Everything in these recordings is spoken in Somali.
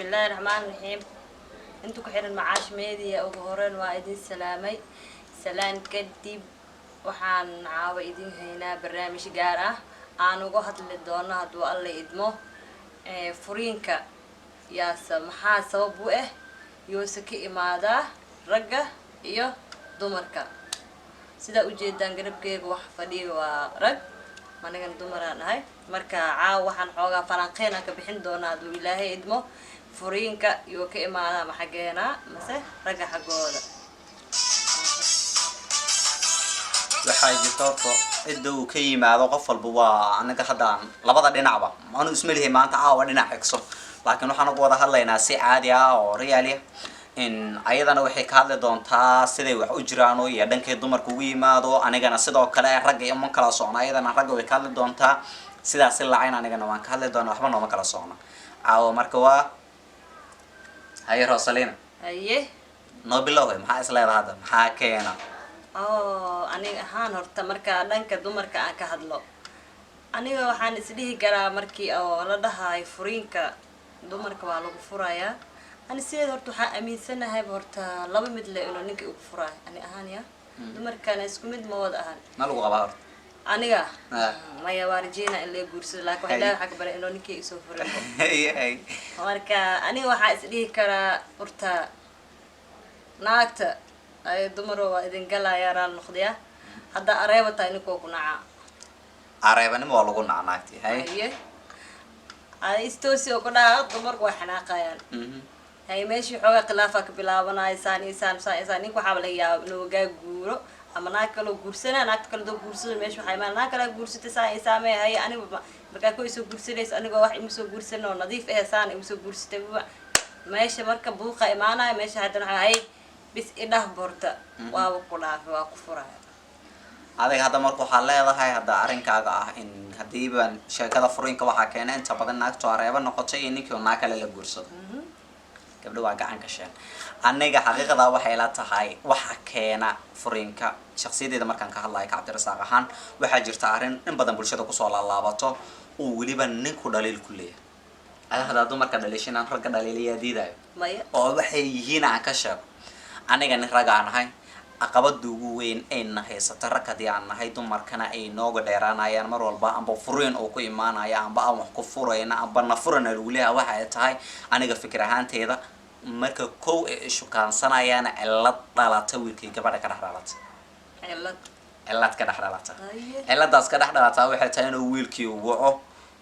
بسم الله الرحمن الرحيم. انتو كحيرن معاش ميديا ugu horeen waa idin salaamay salaan kadib waxaan caawa idin haynaa barnaamij gaar ah aan uga hadli doono haduu alla idmo furiinka yaasa maxaa sabab u ah yoose ka imaada ragga iyo dumarka sida u jeedaan garabkeega wax fadhiyo waa rag manigan dumaraan ahay marka caawa waxaan xoogaa falanqeyn ka bixin doonaa haduu ilaahay idmo furiinka iyo ka imaada maxageena mase ragga xagooda waxay jirto cidda uu ka yimaado qof walba waa anaga hadaan labada dhinacba maanu ismalihi maanta caawa dhinac xigso laakiin waxaan ugu wada hadlaynaa si caadi ah oo reali in ayadana waxay ka hadli doontaa siday wax u jiraan oo iyo dhankay dumarku ugu yimaado anigana sidoo kale ragga iyo man kala socno ayadana ragga way ka hadli doontaa sidaas lacayn anigana waan ka hadli doonaa waxba nooma kala socno caawa marka waa haye Rosalina haye noo bilowday maxaa isleedahay hadda maxaa keena aniga ahaan horta marka dhanka dumarka aan ka hadlo aniga waxaan isdhihi karaa markii oo la dhahay furiinka dumarka waa lagu furayaa ani sidoo horta waxaan aaminsanahay horta laba mid le inuu ninka ugu furaay ani ahaan ya dumarkana isku mid ma wada ahan ma lagu qabaa horta aniga maya warjina in la guursado laakiin waxa ilaahay xaq bare inuu ninka isoo furay marka aniga waxaan isdhihi karaa horta naagta ay dumaro waa idin galaya raan noqdiya hadda areeba tahay ninkoo ku naca areebanimo waa lagu naca naagti haye ay istoosi oo ku dhaca dumarku way xanaaqayaan hay meeshii xoogaa khilaafa ka bilaabanaysan isaan ninku waxaa laga yaabaa inuu gaa guuro ama naag kale guursanaa naagta kale doo guursado meesha waxay imaan naag kale guursatay saamee hay aniga markaa ku soo guursanaysa anigoo wax ima soo guursan oo nadiif ah saan ima soo guursatay meesha marka buuqa imaanaya meesha haddana waxa hay bis idhah borta waa ku dhaafay waa ku furay adiga hadda marka waxaa leedahay hadda arrinkaaga ah in hadii baan sheekada furiinka waxaa keenay inta badan naagto areeba noqotay iyo ninkii naag kale la guursado gabdho waa gacan ka sheen aniga xaqiiqada waxay la tahay waxa keena furiinka shakhsiyadeeda markaan ka hadlayo ka Cabdirasaaq ahaan waxa jirta arrin in badan bulshada ku soo laalaabato oo waliba ninku dhaliil ku leeyahay hada dumarka dhaliishanaan ragga dhaliilaya diidayo maya oo waxay yihiin aan ka sheego aniga nin rag aan ahay aqabada ugu weyn ay nahaysata ragkadii aan nahay dumarkana ay nooga dheeraanayaan mar walba amba furiin oo ku imaanaya amba aan wax ku furayna amba nafurana lagu leeyahay waxa ay tahay aniga fikir ahaanteeda marka kow ee shukaansanayaan cilad dhalata wiilkii gabadha ka dhaxdhalata cilad ka dhaxdhalata ciladaas ka dhaxdhalata waxay tahay inuu wiilkii waco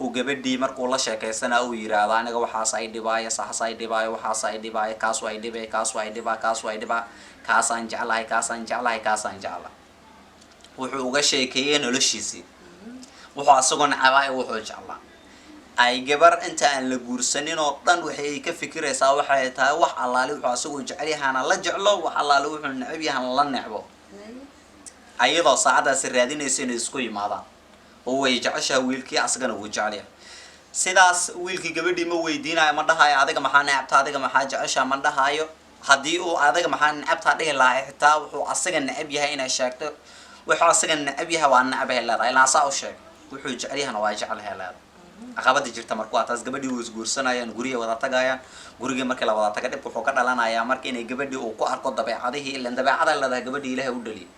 uu gabadhii markuu la sheekaysana uu yiraahdo aniga waxaas ay dhibaayo saxas ay dhibaayo waxaas ay dhibaayo kaas way dhibay kaas way dhibaa kaas way dhibaa kaas aan jeclahay kaas aan jeclahay kaas aan jeclahay wuxuu uga sheekeeyay noloshiisii wuxuu asagoo nacabay wuxuu jeclaa ay gabar inta aan la guursanin oo dhan waxay ka fikiraysaa waxay tahay wax allaali wuxuu asagoo jecel yahay la jeclo wax allaali wuxuu nacab yahay la necbo ayadoo saacadaas raadinaysa inay isku yimaadaan oo way jeceshaa wiilkii asagana wuu jecel yahay sidaas wiilkii gabadhii ma weydiinayo ma dhahayo adiga maxaa necabta adiga maxaa jeceshaa ma dhahayo hadii uu adiga maxaa necabta dhihi lahaa xitaa wuxuu asaga necab yahay inay sheegto wuxuu asaga necab yahay waa necab leedahay ilaa saa u sheeg wuxuu jecel yahay waa jecel leedahay aqabada jirta markuu taas gabadhii uu isguursanayaan guriga wada tagayaan guriga markii la wada taga dib wuxuu ka dhalanayaa markii inay gabadhii uu ku arko dabeecadihii ilaa dabeecada leedahay gabadhii Ilaahay u dhaliyo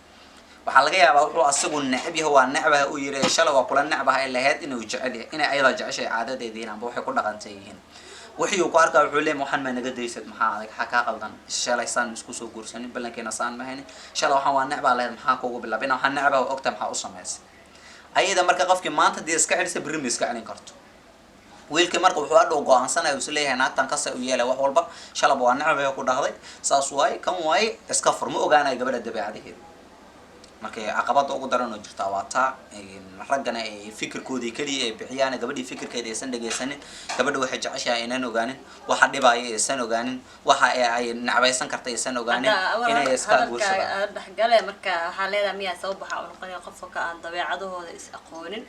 waxa laga yaabaa wuxuu asagu necab yahay waa necbaha uu yiri shalay waa kula necbaha ilaahad inuu jecel yahay inay ayada jeceshay caadadeediina amba waxay ku dhaqantay yihiin wixii uu ku arkaa wuxuu leeyahay waxaan ma naga deysad maxaa adag xaqa qaldan shalay san isku soo guursanin balankeena saan ma haynin shalay waxaan waa necbaa leeyahay maxaa kuugu bilaabina waxaan necbaa ogta maxaa u sameysay ayada marka qofkii maanta dii iska xirisa bari ma iska celin karto wiilkii marka wuxuu adoo go'aansanay uu leeyahay naagtan ka soo yeelay wax walba shalay waa necbaa ku dhaqday saas waay kan waay iska furmo ogaanay gabadha dabeecadaheeda markay aqabada ugu daran oo jirta waa taa raggana ay fikirkoodii kaliya ay bixiyaan gabadhii fikirkeeda aysan dhageysanin gabadha waxay jeceshahay inaan ogaanin waxa dhibaayo aysan ogaanin waxa ay nacbaysan kartay aysan ogaanin inay iska guursadaan dhaxgalay marka waxa leedahay miyaa soo baxa oo noqonaya qofka aan dabeecadahooda is aqoonin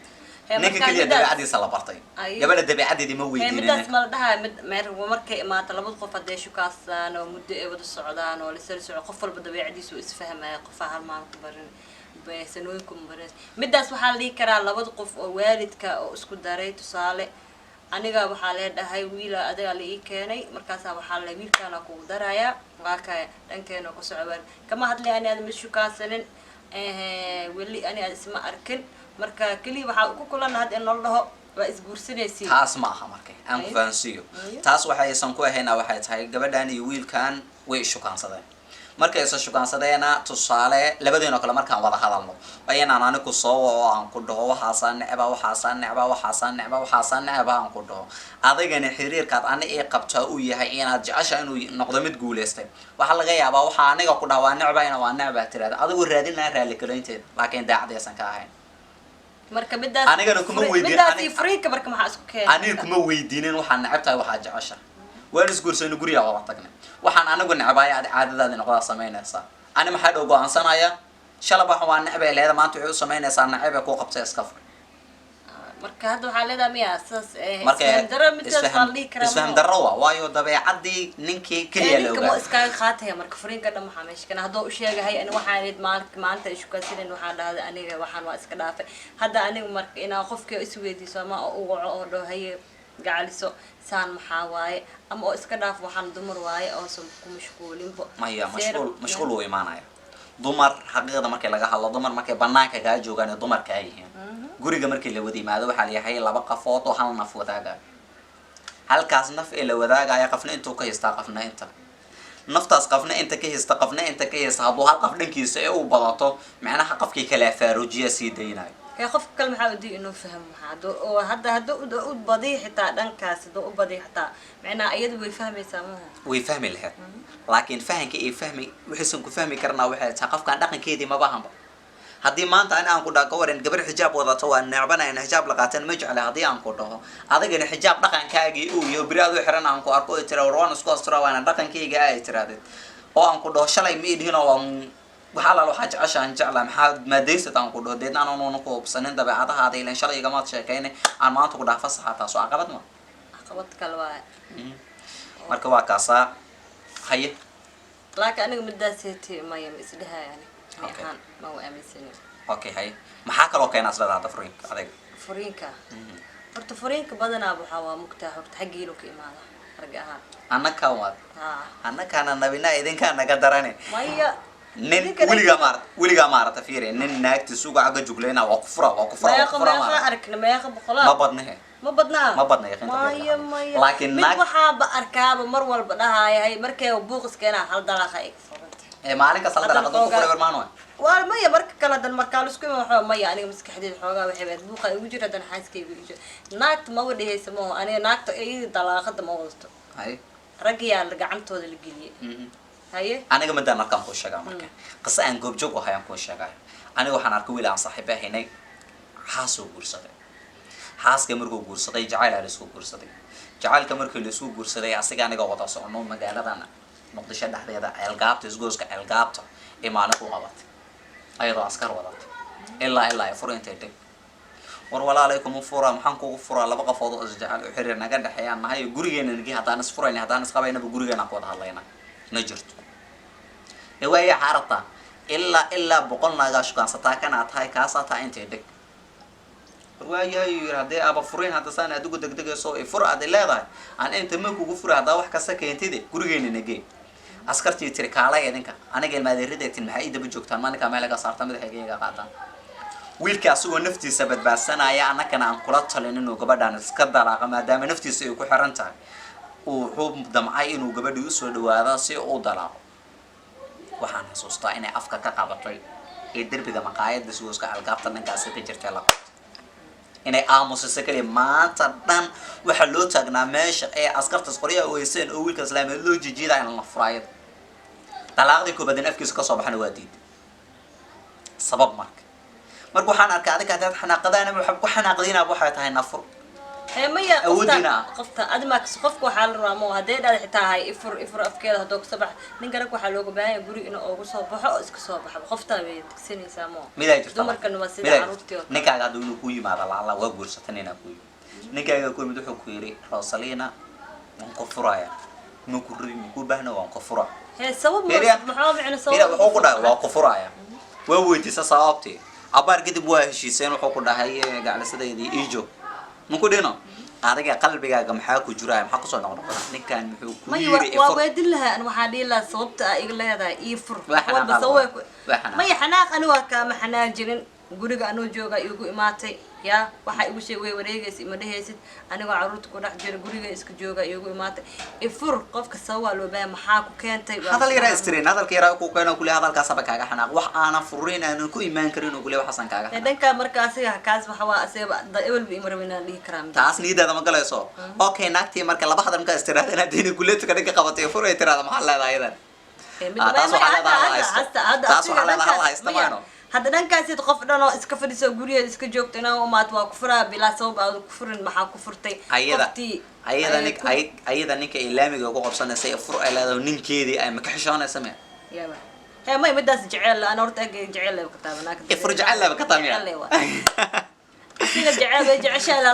ninka kaliya dabeecadiisa la bartay gabadha dabeecadeedii ma weydiinin midaas ma dhahay mid markay imaata labada qof hadee shukaasaan oo muddo ay wada socdaan oo la soo qof walba dabeecadiisu isfahmaya qof hal maalin ku barin sanooyinku barin midaas waxa la dhigi karaa labada qof oo waalidka oo isku daray tusaale aniga waxaa leedhahay wiila adiga la ii keenay markaasaa waxaa le wiilkaana kugu darayaa waa kaya dhankeena ku socobaan kama hadlay ani aad ma shukaansanin weli ani aad isma arkin marka keliya waxaa ku kulana had in noo dhaho waa isguursanaysiin taas ma aha marka aan ku fahansiiyo taas waxaysan ku ahaynaa waxay tahay gabadhan iyo wiilkan way shukaansadeen markay isa shukaansadeena tusaale labadeena kale markaan wada hadalno ayaan anigu soo oo aan ku dhaho waxaasaan necba aan ku dhaho adigana xiriirkaad aniga qabtaa uu yahay inaad jecesha inuu noqdo mid guuleystay waxa laga yaabaa waxa aniga ku dhaho waa necba tiraada adigu raadinaa raali kaleynteed laakiin daacadaysan ka ahayn marka midaas anigana kuma weydiin midaas furiinka marka maxaa isku keenay aniga kuma weydiinin waxaan necabtahay waxaa jecesha waan isguursanay guriga wada tagnay waxaan anigu necbaaya aad caadadaada noqdaa samaynaysaa ani maxaa dhow go'aansanaya shalaba waa necbay leeda maanta waxay u samaynaysaa necbay ku qabtay iska fur marka hadda waxaa leedahay miya saas marka isfaham darro waa waayo dabeecadii ninkii keliya la ogaa iskaaga qaataya marka furiinka dhan maxaa meesha kana hadduu u sheegahay ani waxaan idhi maanta ishukaansinan waxaan dhahday aniga waxaan waa iska dhaafay hadda aniga marka inaa qofkii isweydiiso ama u waco oo dhaho haye gacaliso saan maxaa waaye ama oo iska dhaaf waxaan dumar waaye oosan ku mashquulinbo maya mashquul wuu imaanaya dumar xaqiiqda markii laga hadlo dumar markay banaanka kaa joogaan dumar kaa yihiin guriga markii la wada yimaado waxaa la yahay laba qafood oo hal naf wadaagaya halkaas naf ee la wadaagaya qafna intuu ka haystaa qafna inta naftaas qafna inta ka haysta qafna inta ka haysta hadduu hal qaf dhankiisa ee u badato macnaha qafkii kale faarujiya sii daynayo qofka kale maxaa udii inuu fahmo maxaa hadda hadduu u badiy xitaa dhankaas hadduu u badiy xitaa macnaha iyadu way fahmaysaa maaha way fahmi lahayd laakiin fahanka ay fahmi waxaysan ku fahmi karnaa waxay tahay qofkaan dhaqankeedii maba hanba haddii maanta ani aan ku dhaho gawaran gabar xijaab wadato waa necbanaya in xijaab la qaataan ma jecla haddii aan ku dhaho adigana xijaab dhaqankaagii uu iyo beri aduu xiran aan ku arko tira warwaan isku astura waana dhaqankayga ay tiraadeen oo aan ku dhaho shalay ma idhihinoo waan waxaa laalo waxaa jeceshaan jeclaa maxaa maadaysad aan ku dhaho deedna aanuna ku hubsanin dabeecadahaada ilan shalay igamaad sheekayne aan maanta ku dhaha fasaxa taas oo caqabad ma caqabad kale waaye marka waa kaasaa haye laakiin aniga midaaseeti maya ma isdhahayani ahaan ma u aaminsanin okay haye maxaa kaloo keenaa isleedaha hadda furiinka adayga furiinka horta furiinka badanaa waxaa waa mugtaa horta xaggiinu ka imaada rag ahaan annaka waad annakaana nabina idinkaa naga darane maya nin weligaa maarata fiiri nin naagtiis uga aga jugleyna waa ku fura arkna meeqa boqolaa ma badnahe ma badnaa maya laakiin mid waxaaba arkaaba mar walba dhahayahay markay buuqiskeena hal dalaaqa ay furantay maalin kasta hal dalaaqa ku fura barmaano waa maya marka kale dan markaa la isku ima waxaa maya aniga maskaxdeeda xoogaa waxay baad buuqa ugu jira dan xaaskayga ugu jira naagta ma wadhahaysa ma aniga naagta iyadii dalaaqada ma wadato raggiyaa gacantooda la geliyay haye aniga midaan markaan kuu sheegaa marka qisa aan goobjoog ahay aan kuu sheegayo aniga waxaan arkay wiil aan saaxiib ahaynay xaasuu guursaday xaaska markuu guursaday jacayl aa laisku guursaday jacaylka markii laisku guursaday asiga aniga wada socono magaaladan muqdisho dhexdeeda ceelgaabta isgooska ceelgaabta ee maalin ku qabatay ayadoo askar wadatay ilaa ay fur intay dhig war walaalaykum fura maxaan kugu furaa laba qafood oo isjecel oo xiriir naga dhexeeyaan nahay gurigeena nigi haddaan isfurayna haddaan isqabaynaba gurigeena ku wada hadlayna ma jirto way xarata ilaa boqol naaga shukaansataa kana tahay kaasaa taa intay dhig waayahay haddii aba furiin hadda saan adigu degdegayso ay fur aad leedahay aan inta ma kugu fura haddaa wax kasta keentide gurigeena nagee askartii tiri kaalay idinka aniga ilmaadeerideetin maxay ii daba joogtaan maalinka meel laga saarta madaxayga qaataan wiilka asagoo naftiisa badbaadsanaya annakana aan kula talin inuu gabadhaan iska dalaaqa maadaama naftiisa ay ku xiran tahay wuxuu damcay inuu gabadhii usoo dhawaado si uu dalaaqo waxaan xasuustaa inay afka ka qabatay ee derbiga maqaayadda suuska algaabta dhankaasi ka jirtay la qabtay inay aamusayso kaliya maanta dhan waxaa loo taagnaa meesha ee askartas qoryaha weyseen oo wiilka islaameed loo jijiidaa in la furaayad dalaaqdii koobaad in afkiisa kasoo baxana waa diiday sabab marka waxaan arkay adiga hadaad xanaaqadaan waxaad ku xanaaqdiinaa waxay tahay nafur maya qofta admax qofka waxaa la rabaa ma hadday dhada xitaa hay ifur afkeeda haddoo kasoo bax ninka rag waxaa looga baahan yahay guri inuu ugu soo baxo oo iska soo baxo qoftaa way degsanaysaa ma midaa jirta dumarkan waa sida caruurtii oo ninkaaga hadduu inuu ku yimaado laala waa guursatan inaa ku yimid ninkaaga ku yimid wuxuu ku yidhi rosalina waan ku furaya maku baahna waan ku fura sabab maxaa micna sabab wuxuu ku dhahay waa ku furaya waa weydiisa sababtii abaar kadib waa heshiiseen wuxuu ku dhahay gaclisadeedii iijo maku dhino adiga qalbigaaga maxaa ku jira maxaa kusoo noqnoqda ninkan muxuu ku maya yiri waa weydin lahaa an waxaa dhihi lahaa sababta aa iga leedahay ii fur walba maya xanaaq ani waa kaama xanaajinin guriga anoo jooga igu imaatay yaa waxaa igu sheeg way wareegaysa ima dhehaysid anigoo caruurta ku dhex jira guriga iska jooga igu imaatay ifur qofka sababaa loo baahan maxaa ku keentay hadal yaraa istireen hadalka yaraa ku keeno kule hadalkaasaba kaaga xanaaq wax aanan furiin aanan ku imaan karin oo kule waxaasan kaaga xanaaq dhanka marka asiga kaas waxa waa asiga ebelba ima rabin inaan dhihi karaa taas niidaada ma galayso okay naagtii marka laba hadal markaa istiraadeen haddii kuleeto ka dhanka qabatay fur ay tiraada maxaa leedahay idan taas waxaa leedahay haysta maano hadda dhankaasid qof dhan oo iska fadhiso gurigeeda iska joogto inaa umaad waa ku furaa bilaa sabab aad ku furin maxaa ku furtay ayada ninka ilaamiga ugu qabsanaysay fur ay leedahay ninkeedii ay ma ka xishoonaysa me may midaas jecel aan horta ag jecel ka taabanaa fur jecel ka taamiya asiga jecel way jeceshahay la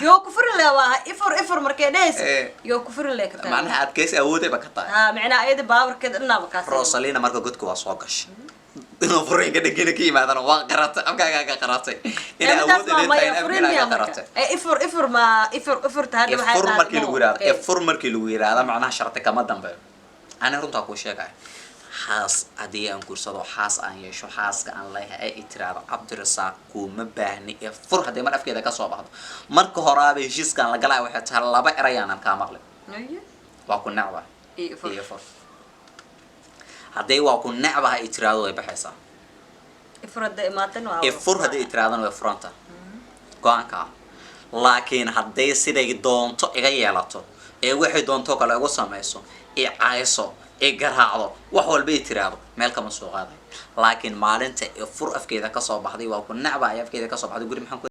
yoo ku furin le waa ifur markay dhees yoo ku furin le ka taabanaa macnaha adkaysi awoodey ba ka tahay macnaha ayada baawarkeed dhanaba kaas Rosalina marka godku waa soo gashay inuu furiinka dhigina ka yimaadana waa qaratay amkaaga ka qaratay ina awood inay amkaaga qaratay ifur tahay waxa ifur markii lagu yiraahdo ifur markii lagu yiraahdo macnaha sharti kama dambeeyo ana runta ku sheegay xaas adii aan kursado xaas aan yeesho xaaska aan leeyahay ay tiraado Cabdirasaaq kuma baahni ifur hadii mar afkeeda ka soo baxdo marka horaaba heshiiskan la galay waxa tahay laba erayaan ka maqlay waa ku nacba ifur hadday waa ku nacbaha itiraado way baxaysaa ifur hadday itiraadana way furanta go-aanka laakiin hadday siday doonto iga yeelato ee waxay doonto kale ugu samayso ee caayso ee garaacdo wax walba itiraado meel kama soo qaaday laakiin maalinta ifur afkeeda ka soo baxday waa ku nacbaha afkeeda ka soo baxday guri maxaan